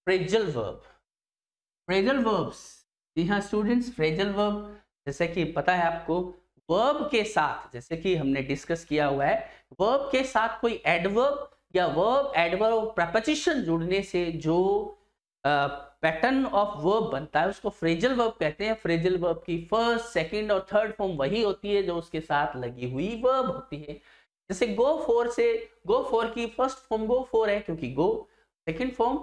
Phrasal verb, phrasal verbs. जी हाँ students, phrasal verb जैसे कि पता है आपको, वर्ब के साथ, जैसे कि हमने डिस्कस किया हुआ है, वर्ब के साथ कोई एडवर्ब या वर्ब एडवर्ब और प्रपोजिशन जुड़ने से जो पैटर्न ऑफ वर्ब बनता है उसको फ्रेजल वर्ब कहते हैं। फ्रेजल वर्ब की फर्स्ट, सेकंड और थर्ड फॉर्म वही होती है जो उसके साथ लगी हुई वर्ब होती है। जैसे गो फॉर से, गो फॉर की फर्स्ट फॉर्म गो फॉर है क्योंकि गो, सेकंड फॉर्म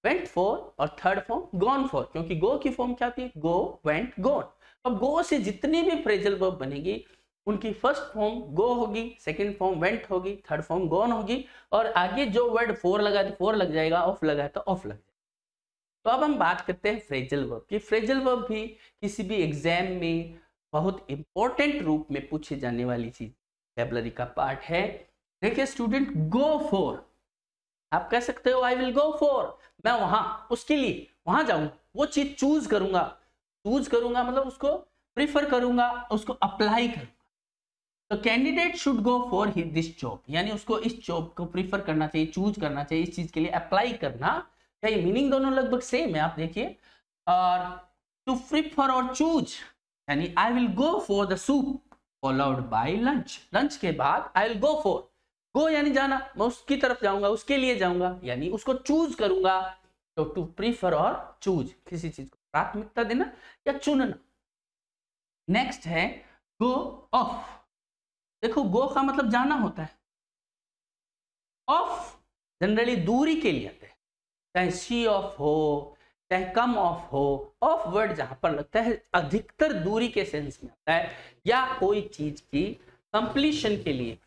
वेंट फॉर और थर्ड फॉर्म गॉन फॉर, क्योंकि गो की फॉर्म क्या थी, गो वेंट गॉन। अब गो से जितनी भी फ्रेजल वर्ब बनेगी उनकी फर्स्ट फॉर्म गो होगी, सेकंड फॉर्म वेंट होगी, थर्ड फॉर्म गॉन होगी, और आगे जो वर्ड फॉर लगा तो फॉर लग जाएगा, ऑफ लगा तो ऑफ लग जाएगा। तो अब हम बात करते हैं फ्रेजल वर्ब की। फ्रेजल वर्ब भी किसी भी एग्जाम में बहुत इंपॉर्टेंट रूप में पूछे जाने वाली चीज, वोकैबुलरी का पार्ट है। देखिए स्टूडेंट, गो फॉर, आप कह सकते हो आई विल गो फॉर, मैं वहां, उसके लिए वहां जाऊंगा, वो चीज चूज करूंगा। चूज करूंगा मतलब उसको प्रीफर करूंगा, उसको अप्लाई करूंगा। तो candidate should go for this job, यानी उसको इस जॉब को प्रीफर करना चाहिए, चूज करना चाहिए, इस चीज के लिए अप्लाई करना। क्या ये मीनिंग दोनों लगभग सेम है, आप देखिए। और टू प्रीफर और चूज, यानी I will go for the soup followed by lunch, lunch के बाद आई विल गो फॉर, गो यानी जाना, मैं उसकी तरफ जाऊंगा, उसके लिए जाऊंगा, यानी उसको चूज करूंगा। तो टू प्रीफर और चूज, किसी चीज को प्राथमिकता देना या चुनना। नेक्स्ट है गो ऑफ। देखो गो का मतलब जाना होता है, ऑफ जनरली दूरी के लिए आते हैं, चाहे सी ऑफ हो चाहे कम ऑफ हो। ऑफ वर्ड जहां पर लगता है अधिकतर दूरी के सेंस में आता है या कोई चीज की कंप्लीशन के लिए।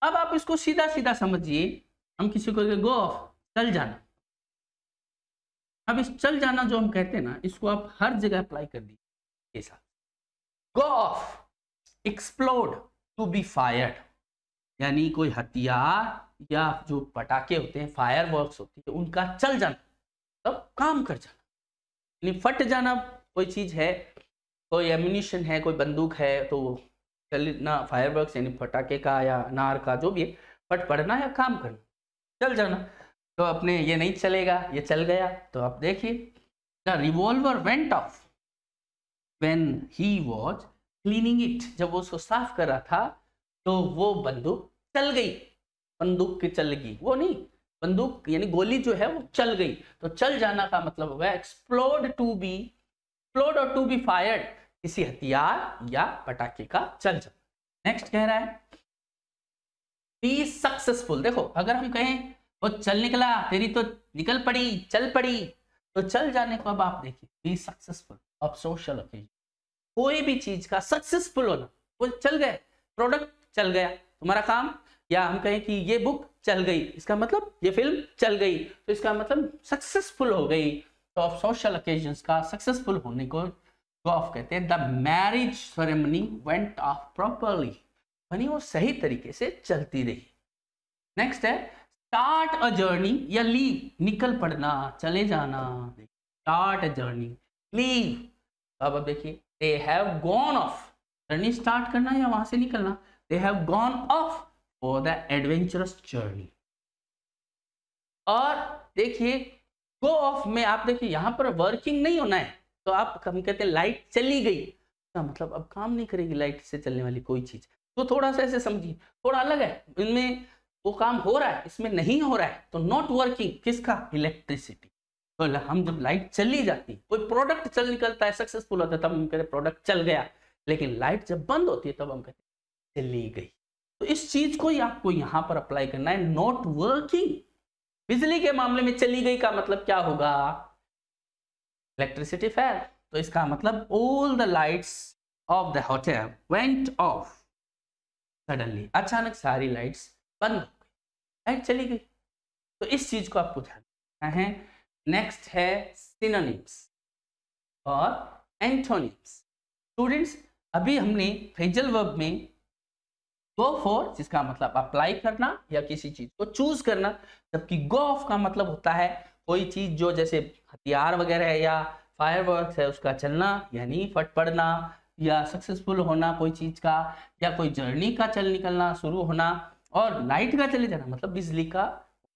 अब आप इसको सीधा सीधा समझिए, हम किसी को गो ऑफ, चल जाना। अब इस चल जाना जो हम कहते हैं ना, इसको आप हर जगह अप्लाई कर दीजिए साथ। Go off, explode, to be fired, यानी कोई हथियार या जो पटाखे होते हैं, फायर वर्क्स होती है, उनका चल जाना, तब काम कर जाना। यानी फट जाना, कोई चीज है, कोई एम्यूनिशन है, कोई बंदूक है, तो चलना, फायर वर्क्स यानी पटाखे का या अनार का जो भी है, फट पड़ना या काम करना, चल जाना। तो अपने ये नहीं चलेगा, ये चल गया। तो आप देखिए, the revolver went of when he was cleaning it, जब वो उसको साफ कर रहा था तो वो बंदूक चल गई। बंदूक की चल गई, वो नहीं, बंदूक यानी गोली जो है वो चल गई। तो चल जाना का मतलब होगा एक्सप्लोड, टू बी, एक्सप्लोड और टू बी फायर्ड, किसी हथियार या पटाखे का चल जाना। नेक्स्ट कह रहा है बी सक्सेसफुल। देखो अगर हम कहें वो चल निकला, तेरी तो निकल पड़ी, चल पड़ी, तो चल जाने को अब आप देखिए, be successful of social occasion, कोई भी चीज का सक्सेसफुल होना, वो चल गए, प्रोडक्ट चल गया, तुम्हारा काम। या हम कहें कि ये बुक चल गई, इसका मतलब ये फिल्म चल गई, तो इसका मतलब सक्सेसफुल हो गई। तो ऑफ सोशल ओकेजन्स का सक्सेसफुल होने को गो ऑफ कहते हैं। The marriage ceremony went of properly, यानी वो सही तरीके से चलती रही। नेक्स्ट है स्टार्ट अ जर्नी या लीव, निकल पड़ना, चले जाना। स्टार्ट अ जर्नी, लीव, अब देखिए they have gone off, journey start करना या वहां से निकलना, they have gone off for the adventurous journey। और देखिए go off में आप देखिए यहां पर वर्किंग नहीं होना है, तो आप हम कहते हैं लाइट चली गई, तो मतलब अब काम नहीं करेगी लाइट से चलने वाली कोई चीज। तो थोड़ा सा ऐसे समझिए, थोड़ा अलग है, इनमें वो काम हो रहा है, इसमें नहीं हो रहा है, तो नॉट वर्किंग किसका, इलेक्ट्रिसिटी। तो हम जब लाइट चली जाती, कोई प्रोडक्ट चल निकलता है, सक्सेसफुल होता है, तब हम कहते हैं प्रोडक्ट चल गया। लेकिन लाइट जब बंद होती है तब हम कहते हैं चली गई। तो इस चीज को ही आपको यहां पर अप्लाई करना है, नॉट वर्किंग। बिजली के मामले में चली गई का मतलब क्या होगा, इलेक्ट्रिसिटी फेल, तो इसका मतलब all the lights off the hotel went of suddenly, अचानक सारी लाइट्स बंद हो गई, लाइट चली गई। तो इस चीज को आपको ध्यान रखना है। नेक्स्ट है सिनोनिम्स और एंटोनिम्स। स्टूडेंट्स अभी हमने फ्रेजल वर्ब में गो फॉर जिसका मतलब अप्लाई करना या किसी चीज को चूज करना, जबकि गो ऑफ का मतलब होता है कोई चीज जो जैसे हथियार वगैरह है या फायरवर्क्स है उसका चलना, यानी फट पड़ना या सक्सेसफुल होना कोई चीज का, या कोई जर्नी का चल निकलना, शुरू होना। और लाइट का चले जाना मतलब बिजली का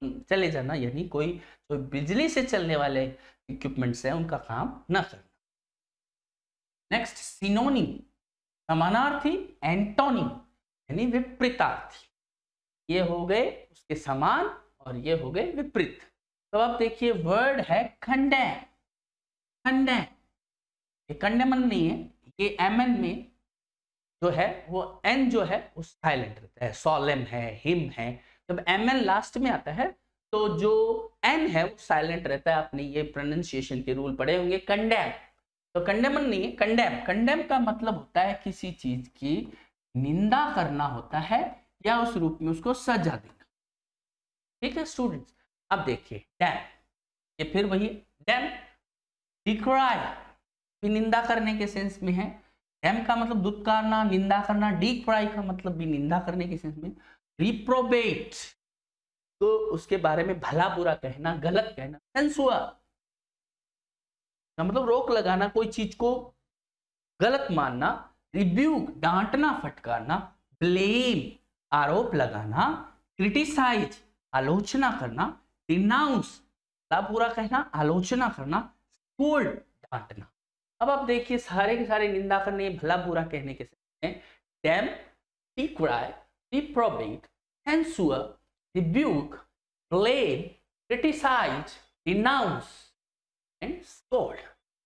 चले जाना, यानी कोई जो बिजली से चलने वाले इक्विपमेंट्स हैं उनका काम ना करना। नेक्स्ट सिनोनिम, समानार्थी, एंटोनिम यानी विपरीतार्थी। ये हो गए उसके समान और ये हो गए विपरीत। तो अब देखिए वर्ड है कंडेम। कंडेम, ये कंडेमन नहीं है, ये एमएन में जो है वो एन जो है वो साइलेंट रहता है, सोलेम है, हिम है। जब एमएन लास्ट में आता है तो जो एन है वो साइलेंट रहता है। आपने ये प्रोनाउंसिएशन के रूल पढ़े होंगे। कंडेम, तो कंडेमन नहीं है, कंडेम। कंडेम का मतलब होता है किसी चीज की निंदा करना होता है या उस रूप में उसको सजा देना। ठीक है स्टूडेंट्स, अब देखिए डैम, ये फिर वही डैम। डिक्राई भी निंदा करने के सेंस में है। डैम का मतलब दुत्कारना, निंदा करना। डिक्राई का मतलब भी निंदा करने के सेंस में। रिप्रोबेट, तो उसके बारे में भला बुरा कहना, गलत कहना। सेंसुअर का मतलब रोक लगाना, कोई चीज को गलत मानना। रिब्यूक, डांटना, फटकारना। ब्लेम, आरोप लगाना। क्रिटिसाइज, आलोचना करना। डिनाउंस, भला बुरा कहना, आलोचना करना। स्कोल्ड, डांटना। अब आप देखिए सारे के सारे निंदा करने, भला बुरा कहने के साथ damn, decry, reprobate, censure, rebuke, blame, criticise, denounce and scold.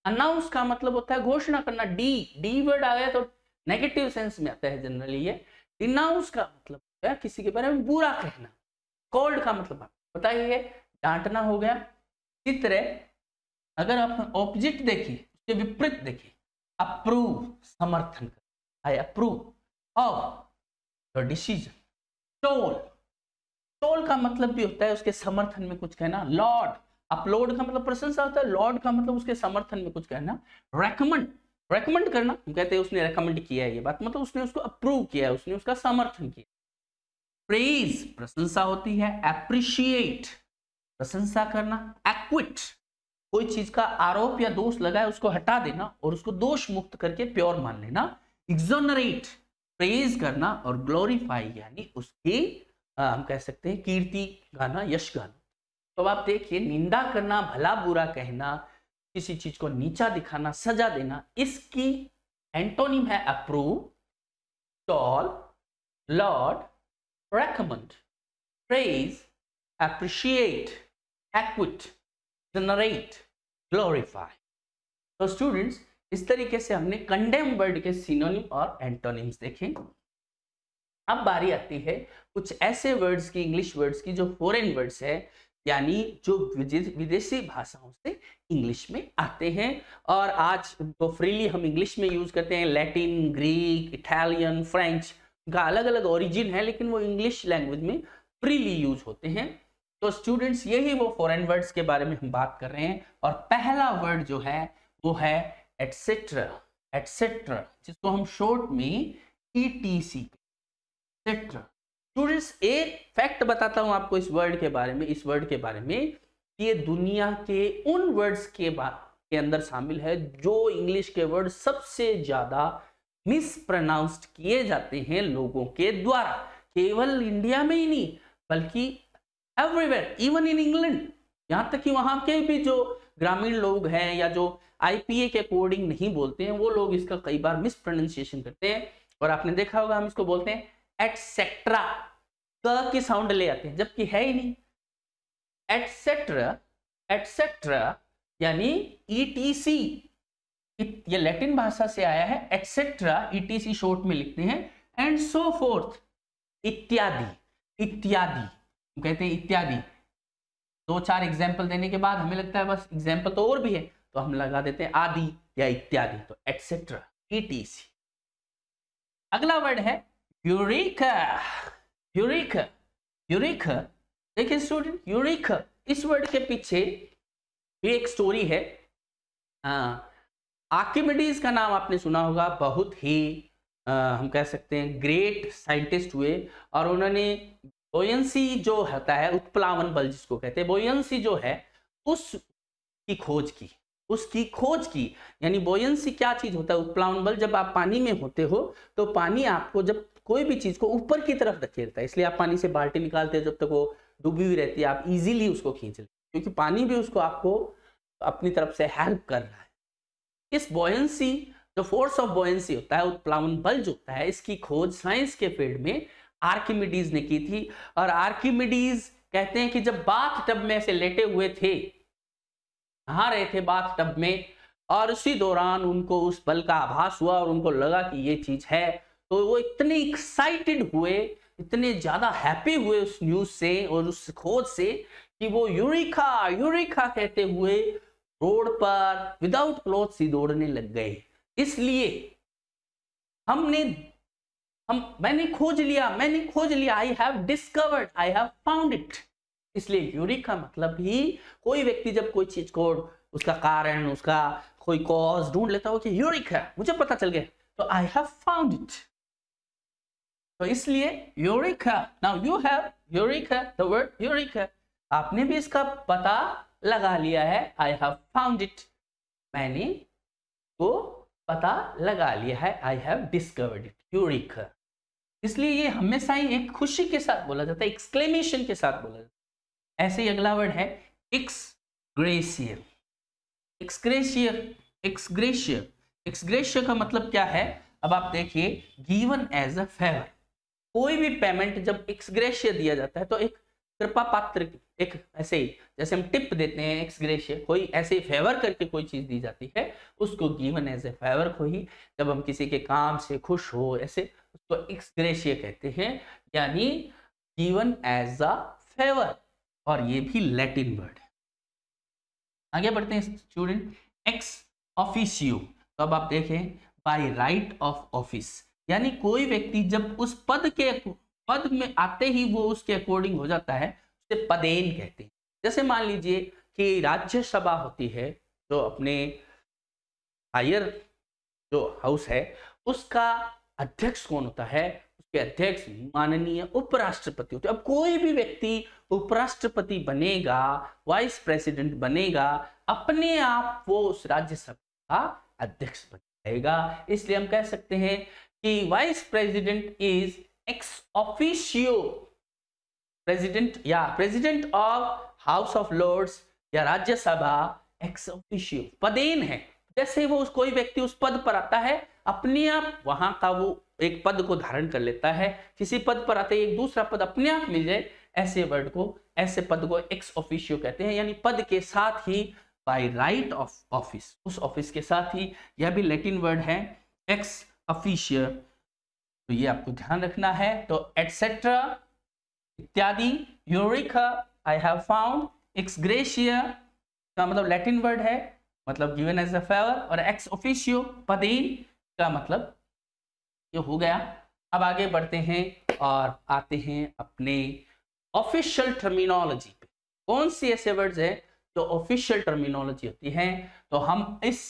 Announce का मतलब होता है घोषणा करना। डी वर्ड आ गया तो नेगेटिव सेंस में आता है जनरली ये। डिनाउंस का मतलब होता है किसी के बारे में बुरा कहना। स्कोल्ड का मतलब बताइए डांटना हो गया। इसी तरह अगर आप ऑपोजिट देखिए, उसके विपरीत देखिए, अप्रूव, समर्थन कर, I approve of your decision. Toll, toll का मतलब भी होता है उसके समर्थन में कुछ कहना। लॉर्ड, अपलोड का मतलब प्रशंसा होता है, लॉर्ड का मतलब उसके समर्थन में कुछ कहना। रेकमेंड, रेकमेंड करना, हम कहते हैं उसने रेकमेंड किया है, ये बात मतलब उसने उसको अप्रूव किया है, उसने उसका समर्थन किया। प्रेज, प्रशंसा होती है। एप्रिशिएट, प्रशंसा करना। एक्विट, कोई चीज का आरोप या दोष लगा है उसको हटा देना और उसको दोष मुक्त करके प्योर मान लेना। एक्सोनरेट, प्रेज करना। और ग्लोरीफाई यानी उसकी हम कह सकते हैं कीर्ति गाना, यश गाना। तो आप देखिए निंदा करना, भला बुरा कहना, किसी चीज को नीचा दिखाना, सजा देना, इसकी एंटोनिम है approve, tall, laud, recommend, praise, appreciate, acquit, generate, glorify. तो स्टूडेंट्स इस तरीके से हमने कंडेम वर्ड के सिनोनिम और एंटोनिम्स देखे। अब बारी आती है कुछ ऐसे वर्ड्स की, इंग्लिश वर्ड्स की जो फॉरेन वर्ड्स है, यानी जो विदेशी भाषाओं से इंग्लिश में आते हैं और आज तो फ्रीली हम इंग्लिश में यूज करते हैं। लैटिन, ग्रीक, इटालियन, फ्रेंच का अलग अलग ओरिजिन है, लेकिन वो इंग्लिश लैंग्वेज में फ्रीली यूज होते हैं। तो स्टूडेंट्स यही वो फॉरेन वर्ड्स के बारे में हम बात कर रहे हैं। और पहला वर्ड जो है वो है एटसेट्रा। एटसेट्रा जिसको हम शॉर्ट में ETC, एटसेट्रा। स्टूडेंट्स एक फैक्ट बताता हूं आपको इस वर्ड के बारे में, इस वर्ड के बारे में कि ये दुनिया के उन वर्ड्स के अंदर शामिल है जो इंग्लिश के वर्ड सबसे ज्यादा मिसप्रोनाउंस्ड किए जाते हैं लोगों के द्वारा। केवल इंडिया में ही नहीं बल्कि एवरीवेयर, इवन इन इंग्लैंड। यहां तक कि वहां के भी जो ग्रामीण लोग हैं या जो IPA के अकॉर्डिंग नहीं बोलते हैं, वो लोग इसका कई बार मिसप्रोनाउंसिएशन करते हैं। और आपने देखा होगा हम इसको बोलते हैं एटसेट्रा, क की साउंड ले आते हैं जबकि है ही नहीं। एटसेट्रा, एटसेट्रा यानी ETC, ये लैटिन भाषा से आया है। एटसेट्रा ETC शॉर्ट में लिखते हैं। एंड सो फोर्थ, इत्यादि, इत्यादि कहते हैं इत्यादि। दो चार एग्जाम्पल देने के बाद हमें लगता है बस एग्जाम्पल तो और भी है, तो हम लगा देते हैं आदि या इत्यादि। तो एटसेट्रा, ETC। अगला वर्ड है यूरेका। यूरेका, यूरेका देखिए स्टूडेंट, यूरेका इस वर्ड के पीछे भी एक स्टोरी है। आर्किमिडीज का नाम आपने सुना होगा, बहुत ही हम कह सकते हैं ग्रेट साइंटिस्ट हुए और उन्होंने बोयंसी जो होता है, उत्प्लावन बल जिसको कहते हैं, बोयंसी जो है उसकी खोज की, उसकी खोज की। यानी बोयंसी क्या चीज होता है? उत्प्लावन बल। जब आप पानी में होते हो तो पानी आपको जब कोई भी चीज को ऊपर की तरफ धकेलता है, इसलिए आप पानी से बाल्टी निकालते हो, जब तक वो डूबी हुई रहती है, आप इजीली उसको खींच लें, क्योंकि पानी भी उसको आपको अपनी तरफ से हेल्प कर रहा है। इस बॉयंसी, जो फोर्स ऑफ बॉयंसी होता है, उत्प्लावन बल जो होता है, इसकी खोज साइंस के फील्ड में आर्किमिडीज ने की थी। और आर्किमिडीज कहते हैं कि जब बाथ टब में ऐसे लेटे हुए थे, नहा रहे थे बाथ टब में, और उसी दौरान उनको उस बल का आभास हुआ और उनको लगा कि ये चीज है, तो वो इतने एक्साइटेड हुए, इतने ज्यादा हैप्पी हुए उस न्यूज से और उस खोज से, कि वो यूरिका यूरिका कहते हुए रोड पर विदाउट क्लोथ्स ही दौड़ने लग गए। इसलिए मैंने खोज लिया, I have discovered, I have found it. इसलिए यूरिका मतलब ही कोई व्यक्ति जब कोई चीज को, उसका कारण, उसका कोई कॉज ढूंढ लेता हो कि यूरिका, मुझे पता चल गया, तो आई हैव फाउंड इट। तो इसलिए Eureka, now you have Eureka, the word Eureka, आपने भी इसका पता लगा लिया है। आई हैव फाउंड इट, मैंने को पता लगा लिया है। I have discovered it, Eureka. इसलिए ये हमेशा ही एक खुशी के साथ बोला जाता है, एक्सक्लेमेशन के साथ बोला जाता है। ऐसे ही अगला वर्ड है एक्सग्रेशियर। एक्सग्रेशियर, एक्सग्रेशियर, एक्सग्रेशियर का मतलब क्या है? अब आप देखिए, गिवन एज अ फेवर, कोई भी पेमेंट जब एक्सग्रेशियर दिया जाता है तो एक कृपा पात्र, एक ऐसे ही जैसे हम टिप देते हैं, एक्सग्रेशियर कोई ऐसे फेवर करके कोई चीज दी जाती है, उसको गिवन एज ए फेवर को ही, जब हम किसी के काम से खुश हो ऐसे, उसको एक्सग्रेशियर कहते हैं, यानी गिवन एज अ फेवर। और ये भी लैटिन वर्ड है। आगे बढ़ते हैं स्टूडेंट, एक्स ऑफिशियो। तो अब आप देखें, बाय राइट ऑफ ऑफिस, यानी कोई व्यक्ति जब उस पद में आते ही वो उसके अकॉर्डिंग हो जाता है, उसे पदेन कहते हैं। जैसे मान लीजिए कि राज्यसभा होती है, जो अपने हायर जो हाउस है, उसका अध्यक्ष कौन होता है? उसके अध्यक्ष माननीय उपराष्ट्रपति होते हैं। अब कोई भी व्यक्ति उपराष्ट्रपति बनेगा, वाइस प्रेसिडेंट बनेगा, अपने आप वो उस राज्यसभा का अध्यक्ष बन जाएगा। इसलिए हम कह सकते हैं कि vice president is ex officio president, या president of House of Lords या राज्यसभा एक्स ऑफिशियो, पदेन है। जैसे वो कोई व्यक्ति उस पद पर आता है, अपने आप वहां का वो एक पद को धारण कर लेता है। किसी पद पर आते ही एक दूसरा पद अपने आप मिल जाए, ऐसे वर्ड को, ऐसे पद को एक्स ऑफिशियो कहते हैं, यानी पद के साथ ही, बाय राइट ऑफ ऑफिस, उस ऑफिस के साथ ही। यह भी लैटिन वर्ड है एक्स ऑफिशियो, तो ये आपको ध्यान रखना है। तो एटसेट्रा, इत्यादि, Eureka, I have found, x gratia का मतलब लैटिन वर्ड है, मतलब गिवन एज अ फेवर, और एक्स ऑफिशियो पदेन का मतलब ये हो गया। अब आगे बढ़ते हैं और आते हैं अपने ऑफिशियल टर्मिनोलॉजी पे। कौन सी ऐसे वर्ड्स है जो ऑफिशियल टर्मिनोलॉजी होती है? तो हम इस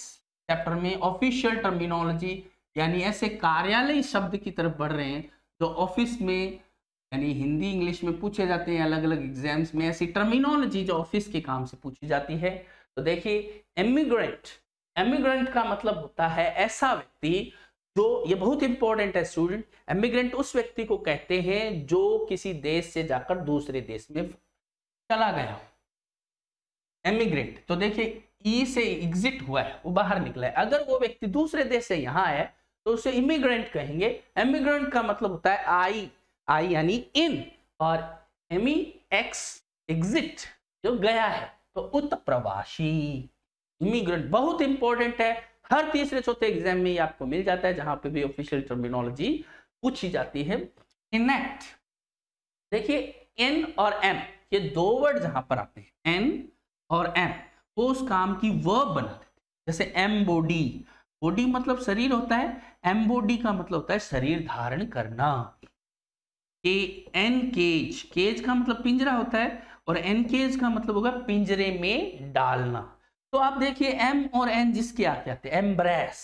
चैप्टर में ऑफिशियल टर्मिनोलॉजी यानी ऐसे कार्यालय शब्द की तरफ बढ़ रहे हैं जो ऑफिस में, यानी हिंदी इंग्लिश में पूछे जाते हैं अलग अलग एग्जाम्स में, ऐसी टर्मिनोलॉजी जो ऑफिस के काम से पूछी जाती है। तो देखिए, एमिग्रेंट, एमिग्रेंट का मतलब होता है ऐसा व्यक्ति जो, ये बहुत इंपॉर्टेंट है स्टूडेंट, एमिग्रेंट उस व्यक्ति को कहते हैं जो किसी देश से जाकर दूसरे देश में चला गया। एमिग्रेंट, तो देखिए ई से एग्जिट हुआ है, वो बाहर निकला है। अगर वो व्यक्ति दूसरे देश से यहाँ आया तो उसे इमिग्रेंट कहेंगे। एमिग्रेंट का मतलब होता है आई यानी इन, और एमी एक्स एग्जिट, जो गया है, तो उत्प्रवासी, इमिग्रेंट। बहुत इंपॉर्टेंट है, हर तीसरे चौथे एग्जाम में ये आपको मिल जाता है, जहां पे भी ऑफिशियल टर्मिनोलॉजी पूछी जाती है। इनेक्ट, देखिए एन और एम, ये दो वर्ड जहां पर आते हैं, एन और एम, वो उस काम की वर्ब बना देते हैं। जैसे एम्बॉडी, बॉडी मतलब शरीर होता है, एम्बॉडी का मतलब होता है शरीर धारण करना। एनकेज, केज का मतलब पिंजरा होता है, और एनकेज का मतलब होगा पिंजरे में डालना। तो आप देखिए एम और एन जिसके आके आते हैं, एम्ब्रेस,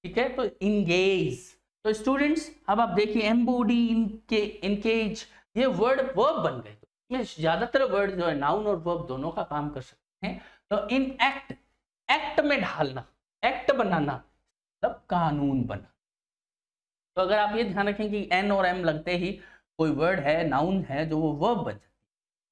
ठीक है, तो इंगेज। तो स्टूडेंट्स अब आप देखिए एम्बॉडी, इनकेज, ये वर्ड वर्ब बन गए। तो इसमें ज्यादातर वर्ड जो है नाउन और वर्ब दोनों का काम कर सकते हैं। तो इन एक्ट, एक्ट में ढालना, एक्ट बनाना मतलब कानून बना। तो अगर आप ये ध्यान रखें कि एन और एम लगते ही कोई वर्ड है, नाउन है, जो वो वर्ब बन जाती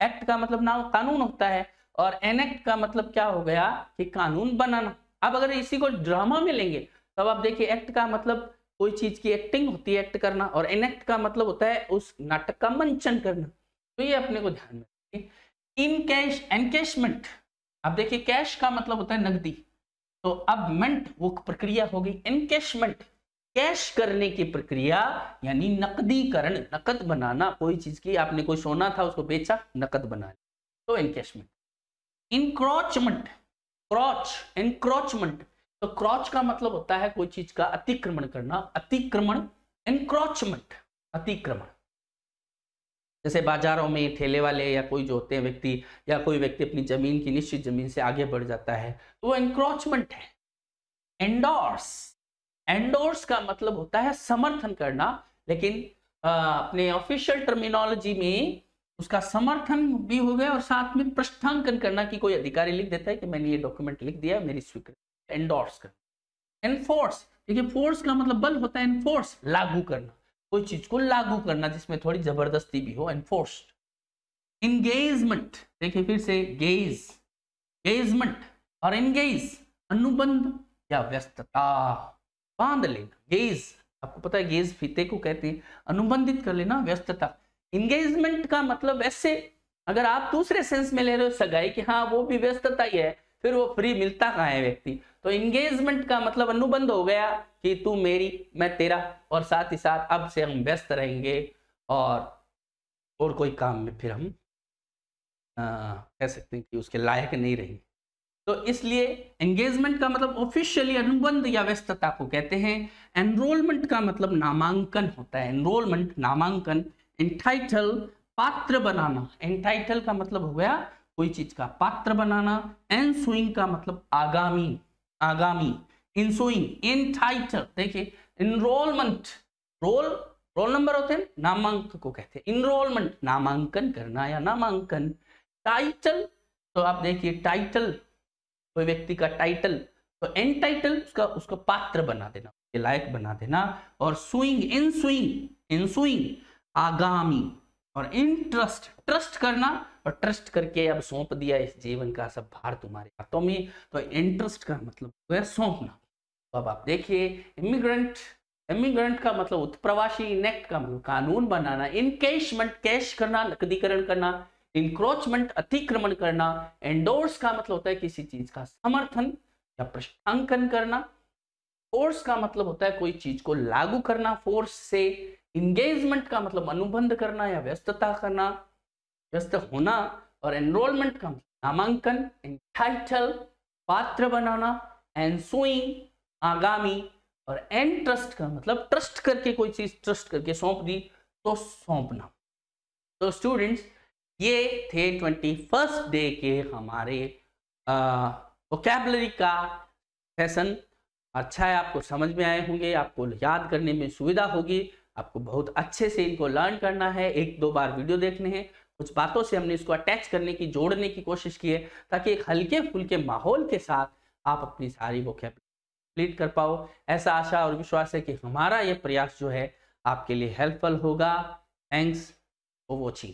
है। एक्ट का मतलब नाउन कानून होता है, और एनेक्ट का मतलब क्या हो गया कि कानून बनाना। अब अगर इसी को ड्रामा में लेंगे तब आप देखिए एक्ट का मतलब कोई चीज की एक्टिंग होती है, एक्ट करना, और एनेक्ट का मतलब होता है उस नाटक का मंचन करना। तो ये अपने को ध्यान में रखिए। इन कैश, एनकैशमेंट, अब देखिए कैश का मतलब होता है नकदी, तो अब मेंट वो प्रक्रिया होगी, एनकैशमेंट कैश करने की प्रक्रिया, यानी नकदीकरण, नकद बनाना कोई चीज की, आपने कोई सोना था उसको बेचा, नकद बना लिया, तो एनकैशमेंट। इंक्रोचमेंट, क्रॉच, एनक्रोचमेंट, तो क्रॉच का मतलब होता है कोई चीज का अतिक्रमण करना, अतिक्रमण, एनक्रोचमेंट, अतिक्रमण। जैसे बाजारों में ठेले वाले या कोई जो होते हैं व्यक्ति, या कोई व्यक्ति अपनी जमीन की निश्चित जमीन से आगे बढ़ जाता है, तो वो एनक्रोचमेंट है। एंडोर्स, एंडोर्स का मतलब होता है समर्थन करना, लेकिन अपने ऑफिशियल टर्मिनोलॉजी में उसका समर्थन भी हो गया और साथ में प्रश्नांकन करना, कि कोई अधिकारी लिख देता है कि मैंने ये डॉक्यूमेंट लिख दिया, मेरी स्वीकृति, एंडोर्स करना। एनफोर्स, देखिए फोर्स का मतलब बल होता है, एनफोर्स लागू करना, कोई चीज को लागू करना जिसमें थोड़ी जबरदस्ती भी हो, एनफोर्स्ड। इंगेजमेंट, देखिए फिर से गेज, गेजमेंट और एंगेज, अनुबंध या व्यस्तता, बांध लेना। गेज, आपको पता है गेज फीते को कहते हैं, अनुबंधित कर लेना, व्यस्तता। इंगेजमेंट का मतलब ऐसे, अगर आप दूसरे सेंस में ले रहे हो सगाई कि हाँ वो भी व्यस्तता ही है, फिर वो फ्री मिलता कहाँ है व्यक्ति, तो इंगेजमेंट का मतलब अनुबंध हो गया कि तू मेरी मैं तेरा, और साथ ही साथ अब से हम व्यस्त रहेंगे और कोई काम में फिर हम कह सकते हैं कि उसके लायक नहीं रहेंगे। तो इसलिए एंगेजमेंट का मतलब ऑफिशियली अनुबंध या व्यस्तता को कहते हैं। एनरोलमेंट का मतलब नामांकन होता है, एनरोलमेंट नामांकन। एंटाइटल पात्र बनाना, एंटाइटल का मतलब हो गया कोई चीज का पात्र बनाना। एनसुइंग का मतलब आगामी, आगामी। इंसुइंग, एंटाइटल, देखिए इनरोलमेंट, रोल नंबर होते हैं, नामांक को कहते हैं। इनरोलमेंट नामांकन करना या नामांकन। टाइटल, तो आप देखिए टाइटल, कोई व्यक्ति का टाइटल, तो एंटाइटल उसका पात्र बना देना, उसके लायक बना देना। और सुइंग, इंसुइंग आगामी। और इंट्रस्ट, ट्रस्ट करना, और ट्रस्ट करके अब सौंप दिया इस जीवन का सब भार तुम्हारे हाथों में, तो इंटरेस्ट का मतलब है सौंपना। तो अब आप देखिए इमिग्रेंट, इमिग्रेंट का मतलब उत्प्रवासी। इनेक्ट का मतलब कानून बनाना। इनकैशमेंट कैश करना, नकदीकरण करना। इंक्रोचमेंट अतिक्रमण करना। एंडोर्स का मतलब होता है किसी चीज का समर्थन या प्रश्नांकन करना। फोर्स का मतलब होता है कोई चीज को लागू करना फोर्स से। इंगेजमेंट का मतलब अनुबंध करना या व्यस्तता करना, व्यस्त होना। और एनरोलमेंट का मतलब नामांकन। एंटाइटल पात्र बनाना। एनसुइंग आगामी। और एंट्रस्ट का मतलब ट्रस्ट करके कोई चीज ट्रस्ट करके सौंप दी, तो सौंपना। तो स्टूडेंट्स ये थे 21st डे के हमारे वोकैबुलरी का सेशन। अच्छा है, आपको समझ में आए होंगे, आपको याद करने में सुविधा होगी, आपको बहुत अच्छे से इनको लर्न करना है। 1-2 बार वीडियो देखने हैं, कुछ बातों से हमने इसको अटैच करने की, जोड़ने की कोशिश की है, ताकि एक हल्के फुल्के माहौल के साथ आप अपनी सारी वोकैबुलरी कंप्लीट कर पाओ। ऐसा आशा और विश्वास है कि हमारा ये प्रयास जो है आपके लिए हेल्पफुल होगा। Thanks for watching.